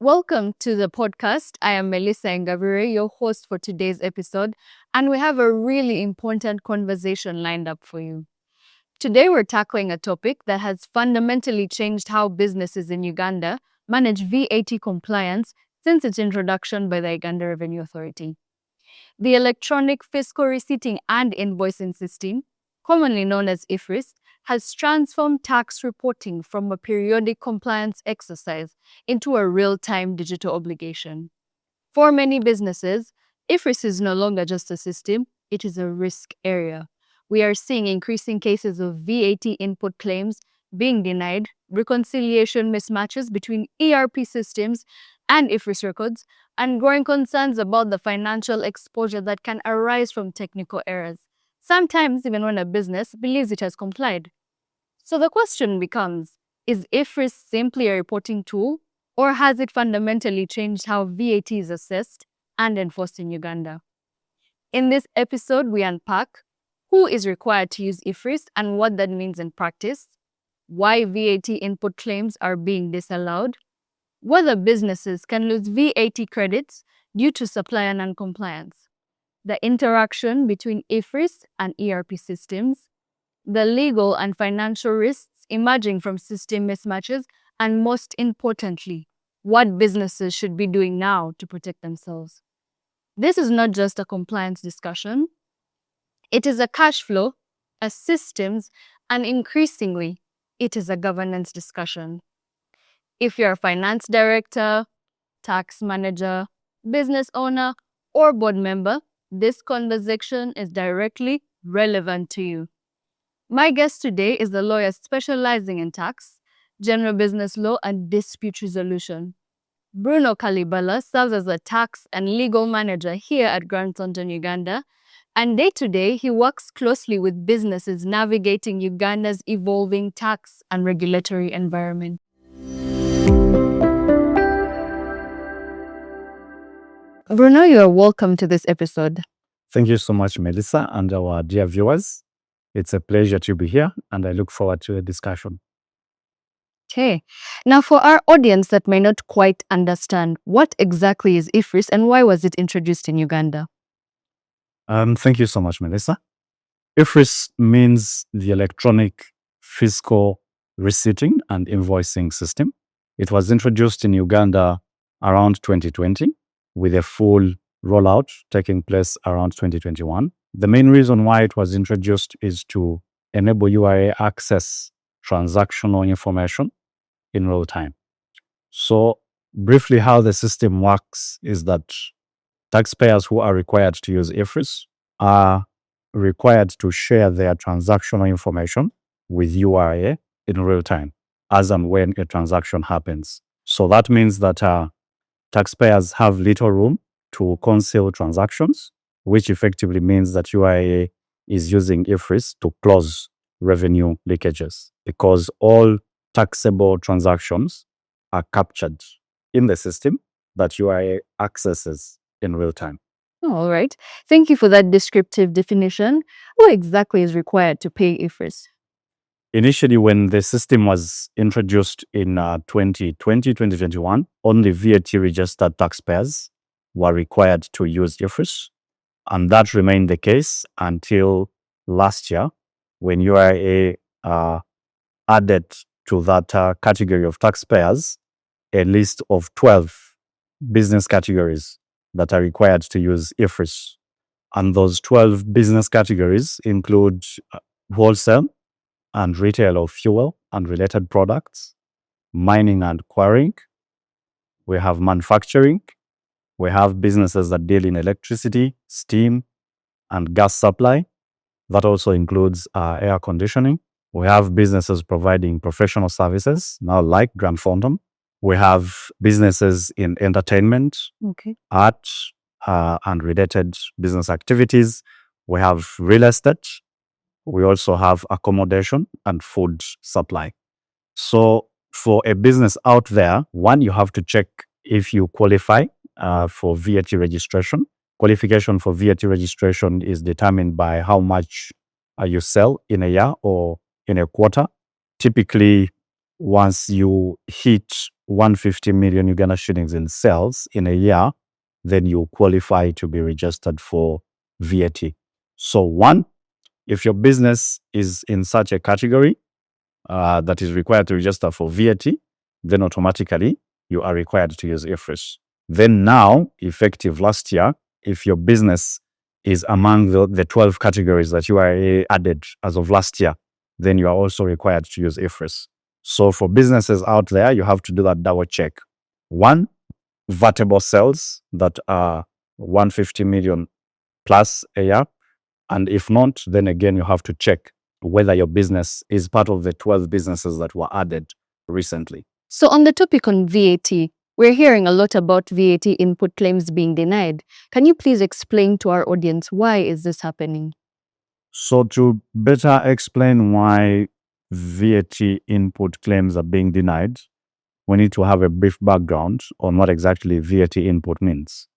Welcome to the podcast. I am Melissa Ngabire, your host for today's episode, and we have a really important conversation lined up for you. Today, we're tackling a topic that has fundamentally changed how businesses in Uganda manage VAT compliance since its introduction by the Uganda Revenue Authority. The electronic fiscal receipting and invoicing system, commonly known as EFRIS, has transformed tax reporting from a periodic compliance exercise into a real-time digital obligation. For many businesses, EFRIS is no longer just a system, it is a risk area. We are seeing increasing cases of VAT input claims being denied, reconciliation mismatches between ERP systems and EFRIS records, and growing concerns about the financial exposure that can arise from technical errors, sometimes even when a business believes it has complied. So the question becomes, is EFRIS simply a reporting tool, or has it fundamentally changed how VAT is assessed and enforced in Uganda? In this episode, we unpack who is required to use EFRIS and what that means in practice, why VAT input claims are being disallowed, whether businesses can lose VAT credits due to supplier non-compliance, the interaction between EFRIS and ERP systems, the legal and financial risks emerging from system mismatches, and most importantly, what businesses should be doing now to protect themselves. This is not just a compliance discussion. It is a cash flow, a systems, and increasingly, it is a governance discussion. If you're a finance director, tax manager, business owner, or board member, this conversation is directly relevant to you. My guest today is a lawyer specializing in tax, general business law, and dispute resolution. Bruno Kalibala serves as a tax and legal manager here at Grant Thornton Uganda, and day-to-day he works closely with businesses navigating Uganda's evolving tax and regulatory environment. Bruno, you are welcome to this episode. Thank you so much, Melissa, and our dear viewers. It's a pleasure to be here, and I look forward to the discussion. Okay. Now, for our audience that may not quite understand, what exactly is EFRIS and why was it introduced in Uganda? Thank you so much, Melissa. EFRIS means the electronic fiscal receipting and invoicing system. It was introduced in Uganda around 2020, with a full rollout taking place around 2021. The main reason why it was introduced is to enable URA access transactional information in real time. So briefly, how the system works is that taxpayers who are required to use EFRIS are required to share their transactional information with URA in real time, as and when a transaction happens. So that means that taxpayers have little room to conceal transactions, which effectively means that URA is using EFRIS to close revenue leakages, because all taxable transactions are captured in the system that URA accesses in real time. All right. Thank you for that descriptive definition. Who exactly is required to pay EFRIS? Initially, when the system was introduced in 2021, only VAT registered taxpayers were required to use EFRIS. And that remained the case until last year, when URA added to that category of taxpayers a list of 12 business categories that are required to use EFRIS. And those 12 business categories include wholesale and retail of fuel and related products, mining and quarrying. We have manufacturing. We have businesses that deal in electricity, steam, and gas supply. That also includes air conditioning. We have businesses providing professional services, now like Grant Thornton. We have businesses in entertainment, art, and related business activities. We have real estate. We also have accommodation and food supply. So for a business out there, one, you have to check if you qualify for VAT registration. Qualification for VAT registration is determined by how much you sell in a year or in a quarter. Typically, once you hit 150 million Uganda shillings in sales in a year, then you qualify to be registered for VAT. So one, if your business is in such a category that is required to register for VAT, then automatically you are required to use EFRIS. Then now, effective last year, if your business is among the 12 categories that URA added as of last year, then you are also required to use EFRIS. So for businesses out there, you have to do that double check. One, VATable sales that are 150 million plus a year. And if not, then again, you have to check whether your business is part of the 12 businesses that were added recently. So on the topic on VAT, we're hearing a lot about VAT input claims being denied. Can you please explain to our audience why is this happening? So to better explain why VAT input claims are being denied, we need to have a brief background on what exactly VAT input means.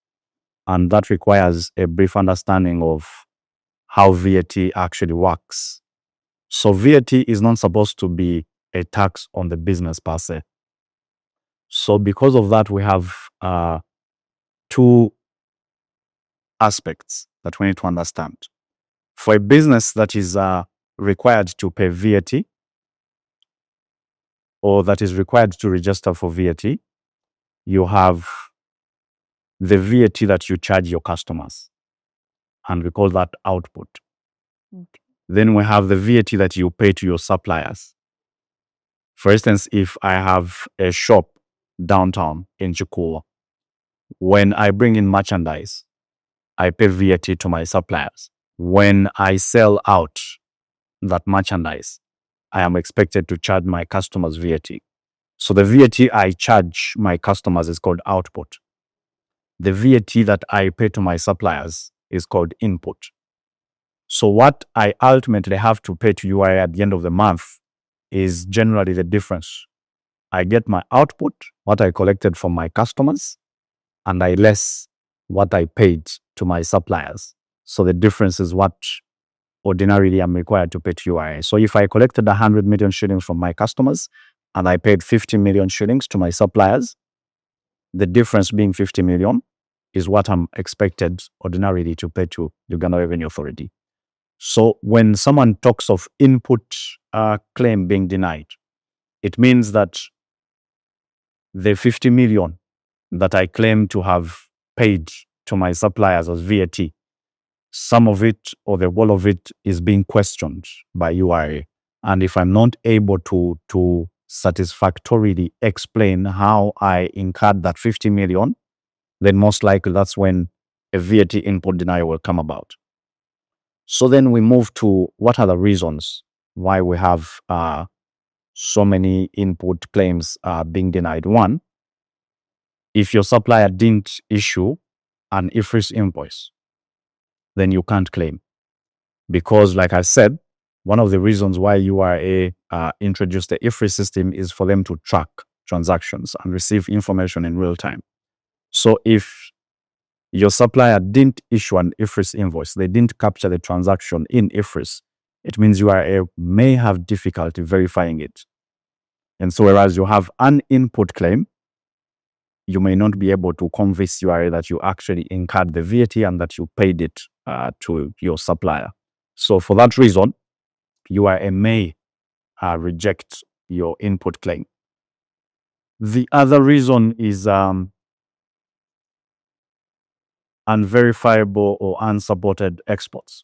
And that requires a brief understanding of how VAT actually works. So VAT is not supposed to be a tax on the business per se. So because of that, we have two aspects that we need to understand. For a business that is required to pay VAT or that is required to register for VAT, you have the VAT that you charge your customers, and we call that output. Okay. Then we have the VAT that you pay to your suppliers. For instance, if I have a shop downtown in Chikula, when I bring in merchandise, I pay VAT to my suppliers. When I sell out that merchandise, I am expected to charge my customers VAT. So the VAT I charge my customers is called output. The VAT that I pay to my suppliers is called input. So what I ultimately have to pay to UI at the end of the month is generally the difference. I get my output, what I collected from my customers, and I less what I paid to my suppliers. So the difference is what ordinarily I'm required to pay to UI. So if I collected 100 million shillings from my customers and I paid 50 million shillings to my suppliers, the difference being 50 million is what I'm expected ordinarily to pay to Uganda Revenue Authority. So when someone talks of input claim being denied, it means that the 50 million that I claim to have paid to my suppliers as VAT, some of it or the whole of it is being questioned by URA. And if I'm not able to satisfactorily explain how I incurred that 50 million, then most likely that's when a VAT input denial will come about. So then we move to what are the reasons why we have so many input claims being denied. One, if your supplier didn't issue an EFRIS invoice, then you can't claim. Because like I said, one of the reasons why URA introduced the EFRIS system is for them to track transactions and receive information in real time. So if your supplier didn't issue an EFRIS invoice, they didn't capture the transaction in EFRIS, it means URA may have difficulty verifying it. And so whereas you have an input claim, you may not be able to convince URA that you actually incurred the VAT and that you paid it to your supplier. So for that reason, URA may reject your input claim. The other reason is unverifiable or unsupported exports.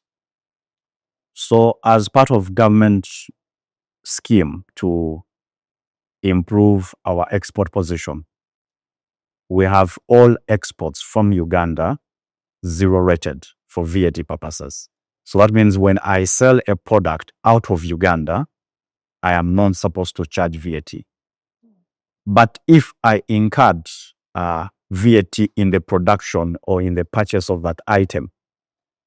So as part of government scheme to improve our export position, we have all exports from Uganda zero rated for VAT purposes. So that means when I sell a product out of Uganda, I am not supposed to charge VAT. But if I incurred VAT in the production or in the purchase of that item,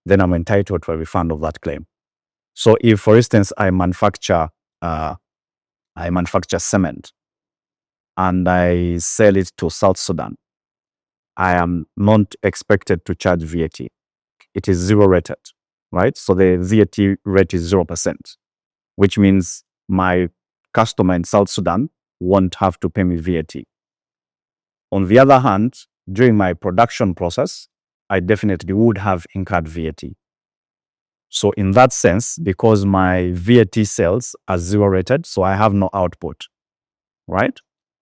then I'm entitled to a refund of that claim. So if, for instance, I manufacture cement and I sell it to South Sudan, I am not expected to charge VAT. It is zero rated, right? So the VAT rate is 0%, which means my customer in South Sudan won't have to pay me VAT. On the other hand, during my production process, I definitely would have incurred VAT. So in that sense, because my VAT sales are zero rated, so I have no output, right?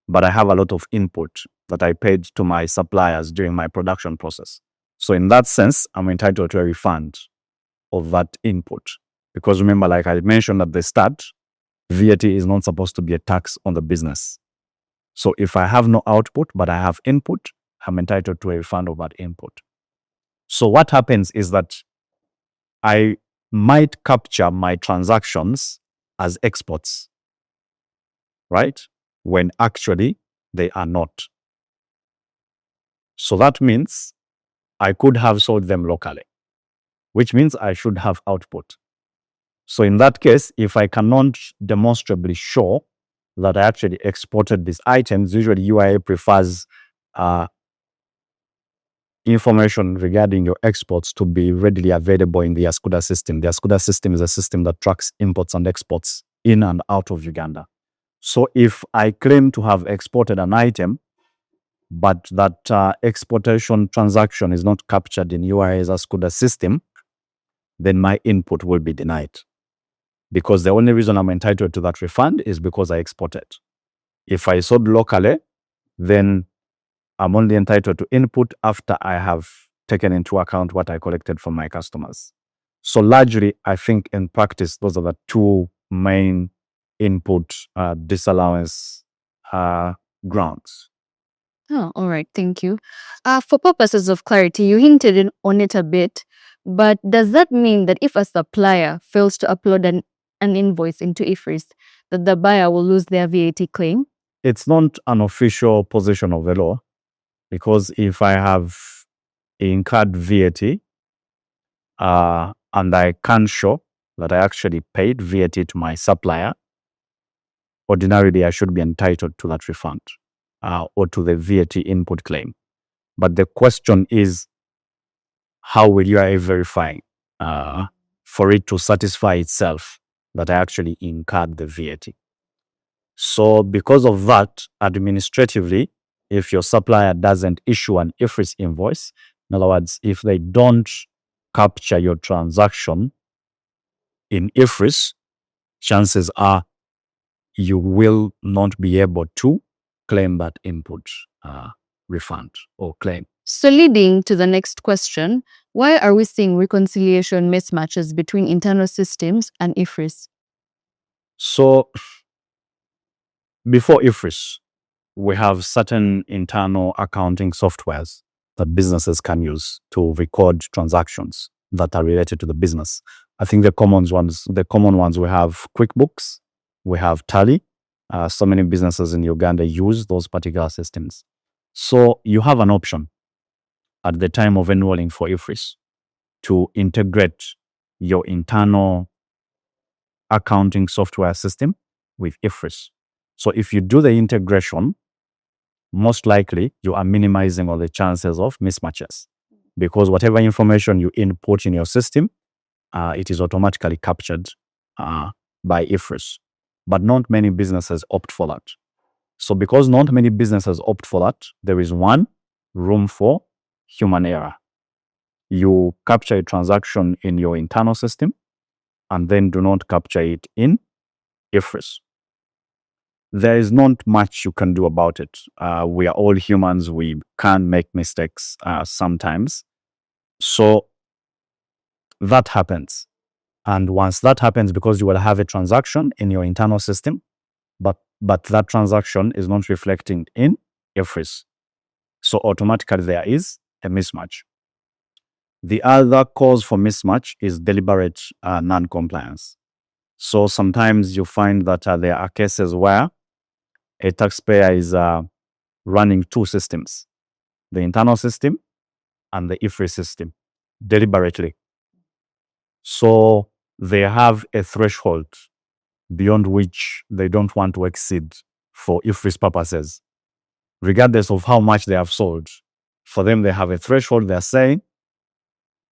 But I have a lot of input that I paid to my suppliers during my production process. So in that sense, I'm entitled to a refund of that input. Because remember, like I mentioned at the start, VAT is not supposed to be a tax on the business. So if I have no output, but I have input, I'm entitled to a refund of that input. So what happens is that I might capture my transactions as exports, right? When actually they are not. So that means I could have sold them locally, which means I should have output. So in that case, if I cannot demonstrably show that I actually exported these items, usually UIA prefers information regarding your exports to be readily available in the Ascuda system. The Ascuda system is a system that tracks imports and exports in and out of Uganda. So if I claim to have exported an item, but that exportation transaction is not captured in UIA's Ascuda system, then my input will be denied. Because the only reason I'm entitled to that refund is because I exported. If I sold locally, then I'm only entitled to input after I have taken into account what I collected from my customers. So largely, I think in practice, those are the two main input disallowance grounds. Oh, all right. Thank you. For purposes of clarity, you hinted on it a bit, but does that mean that if a supplier fails to upload an invoice into EFRIS, that the buyer will lose their VAT claim? It's not an official position of the law, because if I have incurred VAT and I can show that I actually paid VAT to my supplier, ordinarily I should be entitled to that refund or to the VAT input claim. But the question is, how will you verify for it to satisfy itself that I actually incurred the VAT? So because of that, administratively, if your supplier doesn't issue an EFRIS invoice, in other words, if they don't capture your transaction in EFRIS, chances are you will not be able to claim that input refund or claim. So, leading to the next question, why are we seeing reconciliation mismatches between internal systems and EFRIS? So before EFRIS, we have certain internal accounting softwares that businesses can use to record transactions that are related to the business. I think the common ones we have QuickBooks, we have Tally. So many businesses in Uganda use those particular systems. So you have an option at the time of enrolling for EFRIS to integrate your internal accounting software system with EFRIS. So if you do the integration, most likely you are minimizing all the chances of mismatches, because whatever information you input in your system, it is automatically captured by EFRIS. But not many businesses opt for that. So because not many businesses opt for that, there is one room for human error. You capture a transaction in your internal system and then do not capture it in EFRIS. There is not much you can do about it. We are all humans. We can make mistakes sometimes. So that happens. And once that happens, because you will have a transaction in your internal system, but that transaction is not reflecting in EFRIS. So automatically there is a mismatch. The other cause for mismatch is deliberate non-compliance. So sometimes you find that there are cases where a taxpayer is running two systems, the internal system and the EFRIS system, deliberately. So they have a threshold beyond which they don't want to exceed for EFRIS purposes, regardless of how much they have sold. For them, they have a threshold. They're saying,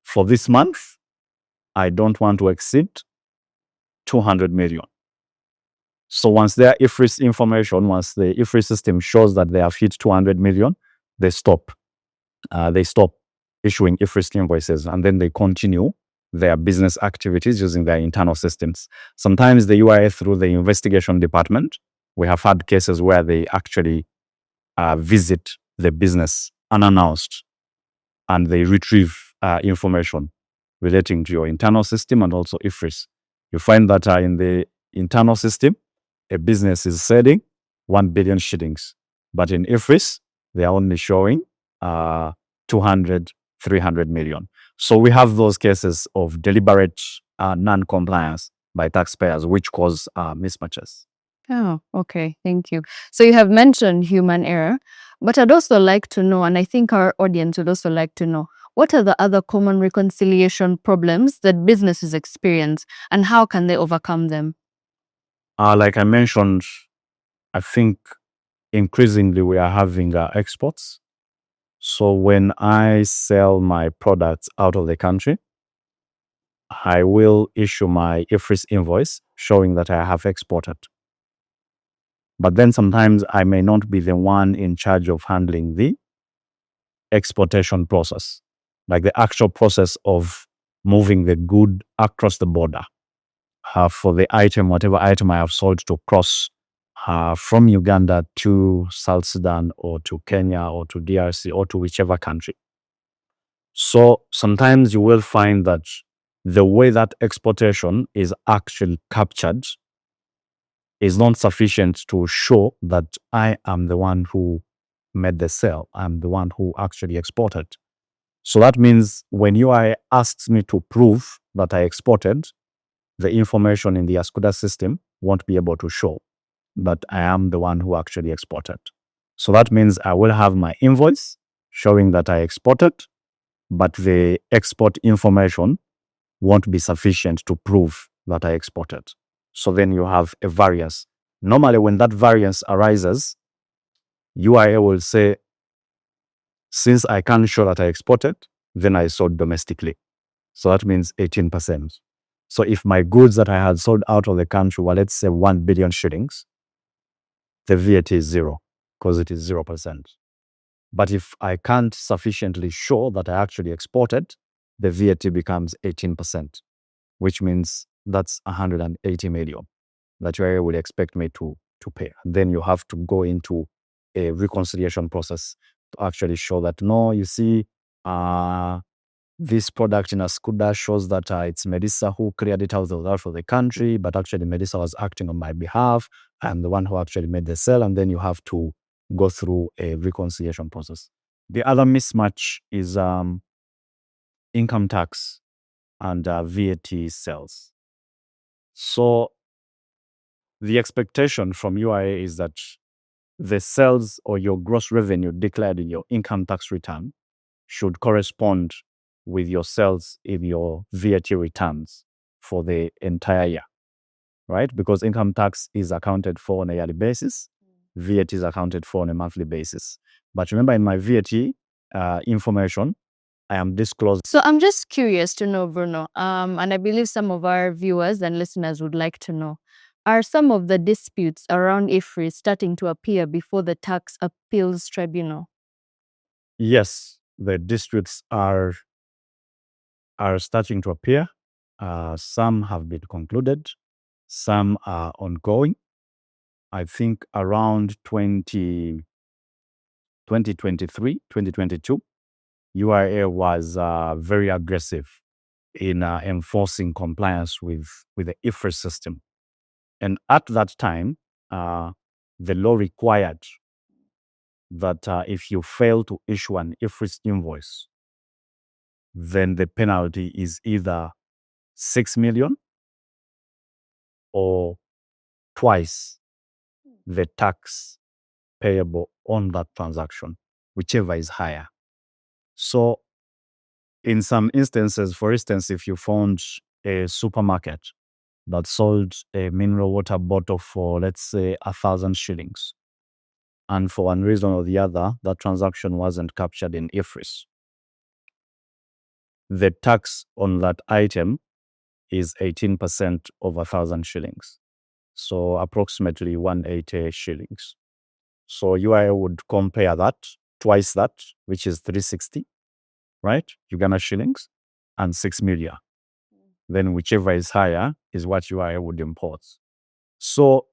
for this month, I don't want to exceed 200 million. So once their EFRIS information, once the EFRIS system shows that they have hit 200 million, they stop. They stop issuing EFRIS invoices, and then they continue their business activities using their internal systems. Sometimes the UIA, through the investigation department, we have had cases where they actually visit the business unannounced, and they retrieve information relating to your internal system and also EFRIS. You find that in the internal system, a business is selling 1 billion shillings, but in EFRIS, they are only showing 200, 300 million. So we have those cases of deliberate non-compliance by taxpayers, which cause mismatches. Oh, okay. Thank you. So you have mentioned human error, but I'd also like to know, and I think our audience would also like to know, what are the other common reconciliation problems that businesses experience, and how can they overcome them? Like I mentioned, I think increasingly we are having exports. So when I sell my products out of the country, I will issue my EFRIS invoice showing that I have exported. But then sometimes I may not be the one in charge of handling the exportation process, like the actual process of moving the good across the border for the item, whatever item I have sold, to cross from Uganda to South Sudan or to Kenya or to DRC or to whichever country. So sometimes you will find that the way that exportation is actually captured is not sufficient to show that I am the one who made the sale. I'm the one who actually exported. So that means when UIA asks me to prove that I exported, the information in the Ascuda system won't be able to show that I am the one who actually exported. So that means I will have my invoice showing that I exported, but the export information won't be sufficient to prove that I exported. So then you have a variance. Normally, when that variance arises, UIA will say, since I can't show that I exported, then I sold domestically. So that means 18%. So if my goods that I had sold out of the country were, let's say, 1 billion shillings, the VAT is zero because it is 0%. But if I can't sufficiently show that I actually exported, the VAT becomes 18%, which means that's 180 million that UIA will expect me to pay. And then you have to go into a reconciliation process to actually show that, no, you see, this product in Ascuda shows that it's Melissa who cleared it out of the country, but actually Melissa was acting on my behalf. I'm the one who actually made the sale. And then you have to go through a reconciliation process. The other mismatch is income tax and VAT sales. So the expectation from UIA is that the sales or your gross revenue declared in your income tax return should correspond with your sales in your VAT returns for the entire year, right? Because income tax is accounted for on a yearly basis, VAT is accounted for on a monthly basis. But remember, in my VAT information, I am disclosing. So I'm just curious to know, Bruno, and I believe some of our viewers and listeners would like to know, are some of the disputes around EFRIS starting to appear before the Tax Appeals Tribunal? Yes, the disputes are starting to appear. Some have been concluded, some are ongoing. I think around 2023, 2022, UIA was very aggressive in enforcing compliance with the EFRIS system. And at that time, the law required that if you fail to issue an EFRIS invoice, then the penalty is either 6 million or twice the tax payable on that transaction, whichever is higher. So in some instances, for instance, if you found a supermarket that sold a mineral water bottle for, let's say, 1,000 shillings, and for one reason or the other, that transaction wasn't captured in EFRIS, the tax on that item is 18% of 1,000 shillings. So approximately 180 shillings. So UIA would compare that, twice that, which is 360, right? Uganda shillings, and 6 million. Then whichever is higher is what UIA would import. So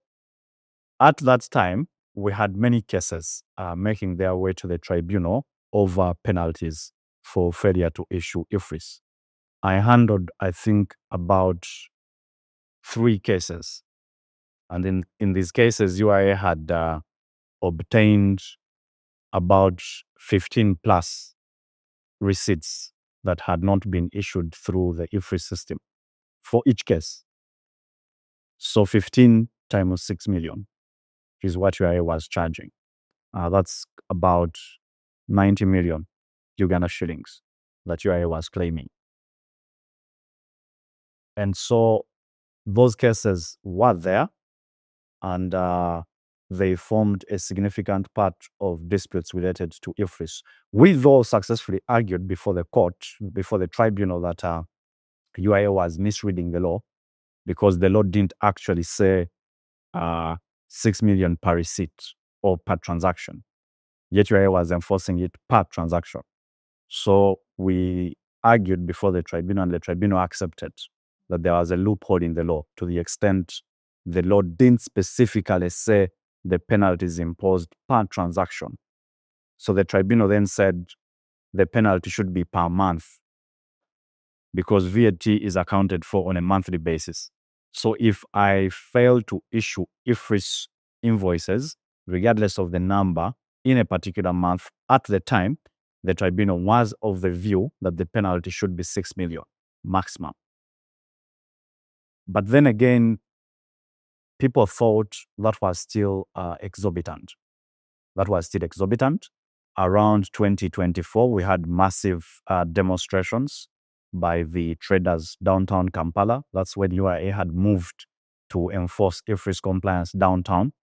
at that time, we had many cases making their way to the tribunal over penalties for failure to issue EFRIS. I handled, I think, about 3 cases. And in these cases, UIA had obtained about 15 plus receipts that had not been issued through the EFRIS system for each case. So 15 times 6 million is what UIA was charging. That's about 90 million Uganda shillings that UIA was claiming. And so those cases were there, and they formed a significant part of disputes related to EFRIS. We, though, successfully argued before the court, before the tribunal, that UIA was misreading the law because the law didn't actually say 6 million per receipt or per transaction. Yet UIA was enforcing it per transaction. So we argued before the tribunal, and the tribunal accepted that there was a loophole in the law to the extent the law didn't specifically say the penalties imposed per transaction. So the tribunal then said the penalty should be per month because VAT is accounted for on a monthly basis. So if I fail to issue EFRIS invoices, regardless of the number, in a particular month at the time, the tribunal was of the view that the penalty should be 6 million maximum. But then again, people thought that was still exorbitant. That was still exorbitant. Around 2024, we had massive demonstrations by the traders downtown Kampala. That's when UIA had moved to enforce EFRIS compliance downtown.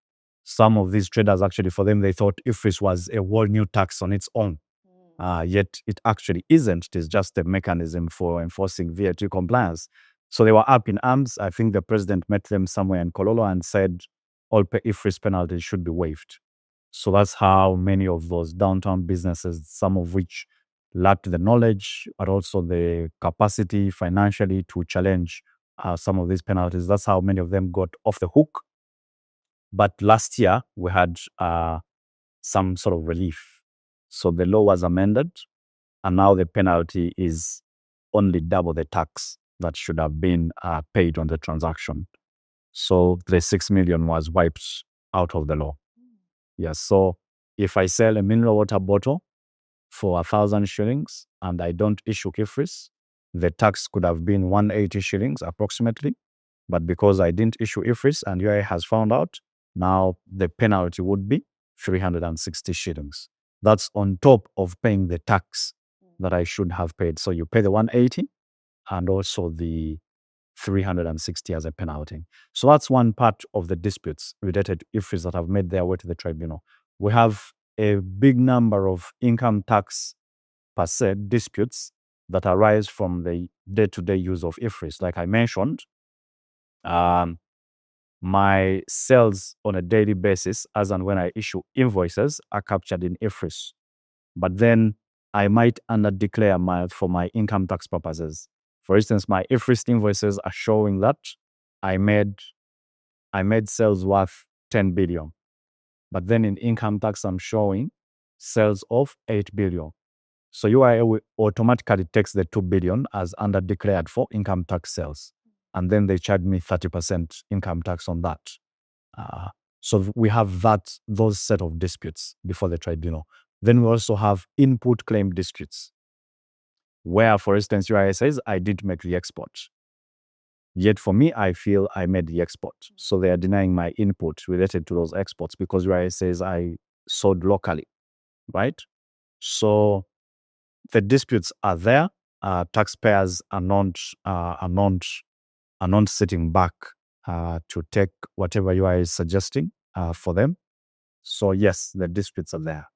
Some of these traders, actually, for them, they thought EFRIS was a whole new tax on its own. Yet it actually isn't. It is just a mechanism for enforcing VAT compliance. So they were up in arms. I think the president met them somewhere in Kololo and said all EFRIS penalties should be waived. So that's how many of those downtown businesses, some of which lacked the knowledge, but also the capacity financially to challenge some of these penalties, that's how many of them got off the hook. But last year, we had some sort of relief. So the law was amended, and now the penalty is only double the tax that should have been paid on the transaction. So the 6 million was wiped out of the law. Yes. So if I sell a mineral water bottle for 1,000 shillings and I don't issue EFRIS, the tax could have been 180 shillings approximately. But because I didn't issue EFRIS and UIA has found out, now the penalty would be 360 shillings. That's on top of paying the tax that I should have paid. So you pay the 180 and also the 360 as a penalty. So that's one part of the disputes related to EFRIS that have made their way to the tribunal. We have a big number of income tax per se disputes that arise from the day-to-day use of EFRIS. Like I mentioned, my sales on a daily basis, as and when I issue invoices, are captured in EFRIS. But then I might underdeclare for my income tax purposes. For instance, my EFRIS invoices are showing that I made sales worth 10 billion. But then in income tax, I'm showing sales of 8 billion. So UIA will automatically takes the 2 billion as underdeclared for income tax sales. And then they charge me 30% income tax on that. So we have those set of disputes before the tribunal. Then we also have input claim disputes, where, for instance, UIA says, I did make the export. Yet for me, I feel I made the export. So they are denying my input related to those exports because UIA says I sold locally, right? So the disputes are there. Taxpayers are not sitting back to take whatever UIA is suggesting for them. So yes, the disputes are there.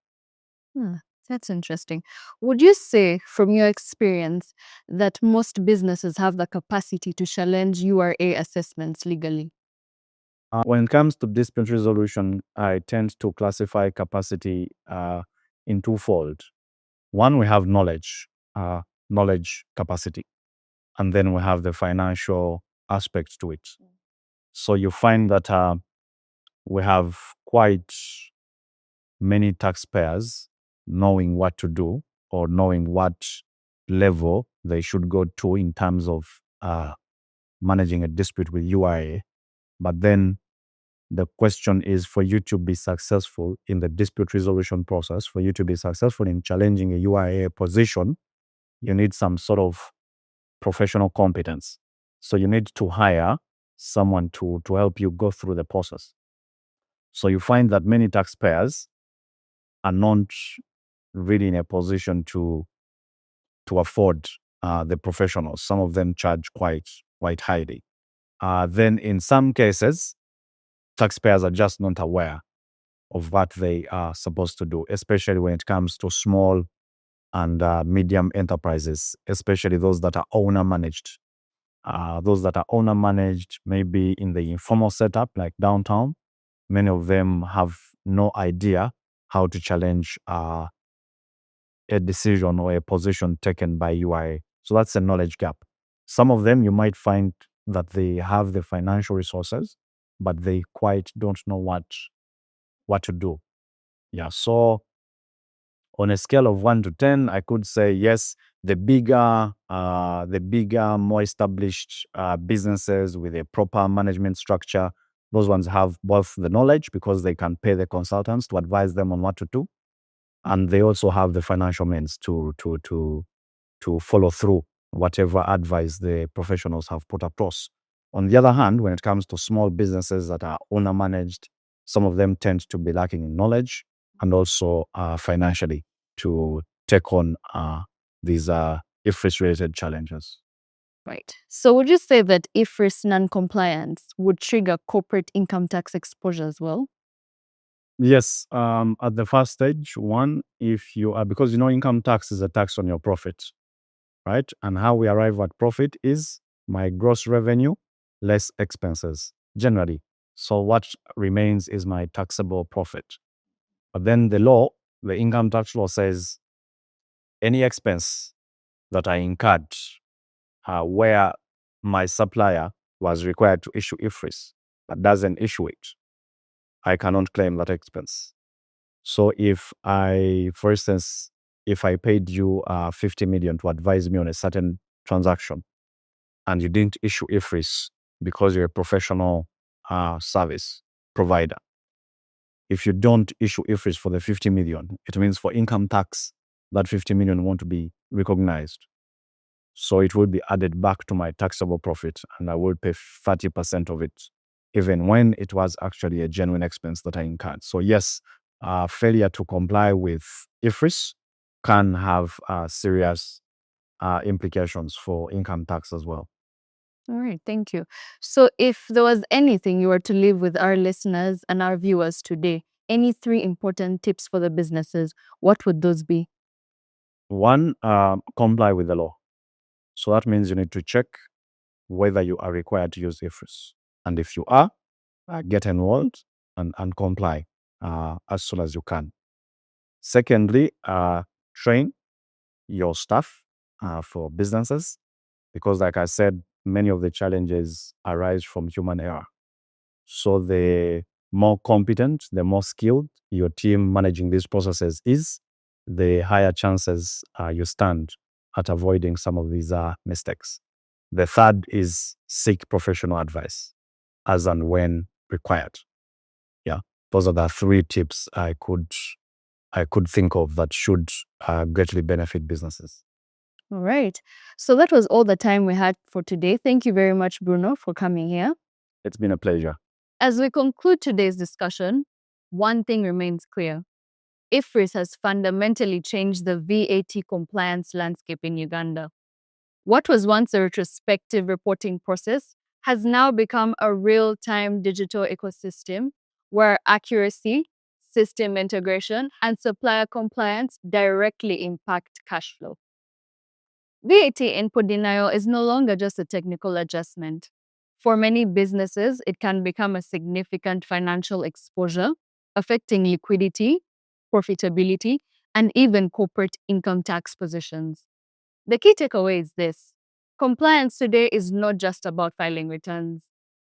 That's interesting. Would you say, from your experience, that most businesses have the capacity to challenge URA assessments legally? When it comes to dispute resolution, I tend to classify capacity in twofold. One, we have knowledge capacity, and then we have the financial aspects to it. So you find that we have quite many taxpayers knowing what to do or knowing what level they should go to in terms of managing a dispute with UIA. But then the question is, for you to be successful in the dispute resolution process, for you to be successful in challenging a UIA position, you need some sort of professional competence. So you need to hire someone to help you go through the process. So you find that many taxpayers are not really in a position to afford the professionals. Some of them charge quite highly. Then in some cases, taxpayers are just not aware of what they are supposed to do, especially when it comes to small and medium enterprises, especially those that are owner managed. Those that are owner managed, maybe in the informal setup like downtown, many of them have no idea how to challenge a decision or a position taken by UIA. So that's a knowledge gap. Some of them you might find that they have the financial resources, but they quite don't know what to do. Yeah. So on a scale of 1 to 10, I could say yes. The bigger, more established businesses with a proper management structure, those ones have both the knowledge because they can pay the consultants to advise them on what to do, and they also have the financial means to follow through whatever advice the professionals have put across. On the other hand, when it comes to small businesses that are owner managed, some of them tend to be lacking in knowledge and also financially to take on these IFRIS related challenges. Right. So would you say that IFRIS non-compliance would trigger corporate income tax exposure as well? Yes, at the first stage, one, if you are, because income tax is a tax on your profit, right? And how we arrive at profit is my gross revenue less expenses generally. So what remains is my taxable profit. But then the income tax law says any expense that I incurred where my supplier was required to issue IFRIS but doesn't issue it, I cannot claim that expense. So if for instance, if I paid you 50 million to advise me on a certain transaction, and you didn't issue IFRIS because you're a professional service provider, if you don't issue IFRIS for the 50 million, it means for income tax, that 50 million won't be recognized. So it will be added back to my taxable profit, and I will pay 30% of it, even when it was actually a genuine expense that I incurred. So yes, failure to comply with IFRIS can have serious implications for income tax as well. All right, thank you. So if there was anything you were to leave with our listeners and our viewers today, any 3 important tips for the businesses, what would those be? One, comply with the law. So that means you need to check whether you are required to use IFRIS. And if you are, get enrolled and comply as soon as you can. Secondly, train your staff for businesses, because like I said, many of the challenges arise from human error. So the more competent, the more skilled your team managing these processes is, the higher chances you stand at avoiding some of these mistakes. The third is seek professional advice as and when required. Yeah, those are the 3 tips I could think of that should greatly benefit businesses. All right. So that was all the time we had for today. Thank you very much, Bruno, for coming here. It's been a pleasure. As we conclude today's discussion, one thing remains clear. IFRIS has fundamentally changed the VAT compliance landscape in Uganda. What was once a retrospective reporting process has now become a real-time digital ecosystem where accuracy, system integration, and supplier compliance directly impact cash flow. VAT input denial is no longer just a technical adjustment. For many businesses, it can become a significant financial exposure, affecting liquidity, profitability, and even corporate income tax positions. The key takeaway is this: compliance today is not just about filing returns,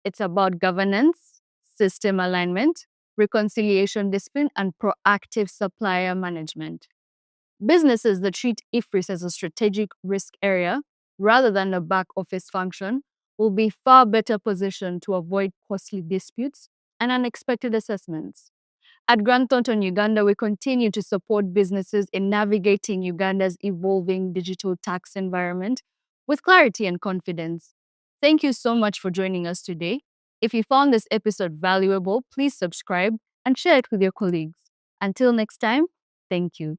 it's about governance, system alignment, reconciliation discipline, and proactive supplier management. Businesses that treat EFRIS as a strategic risk area rather than a back office function will be far better positioned to avoid costly disputes and unexpected assessments. At Grant Thornton Uganda, we continue to support businesses in navigating Uganda's evolving digital tax environment with clarity and confidence. Thank you so much for joining us today. If you found this episode valuable, please subscribe and share it with your colleagues. Until next time, thank you.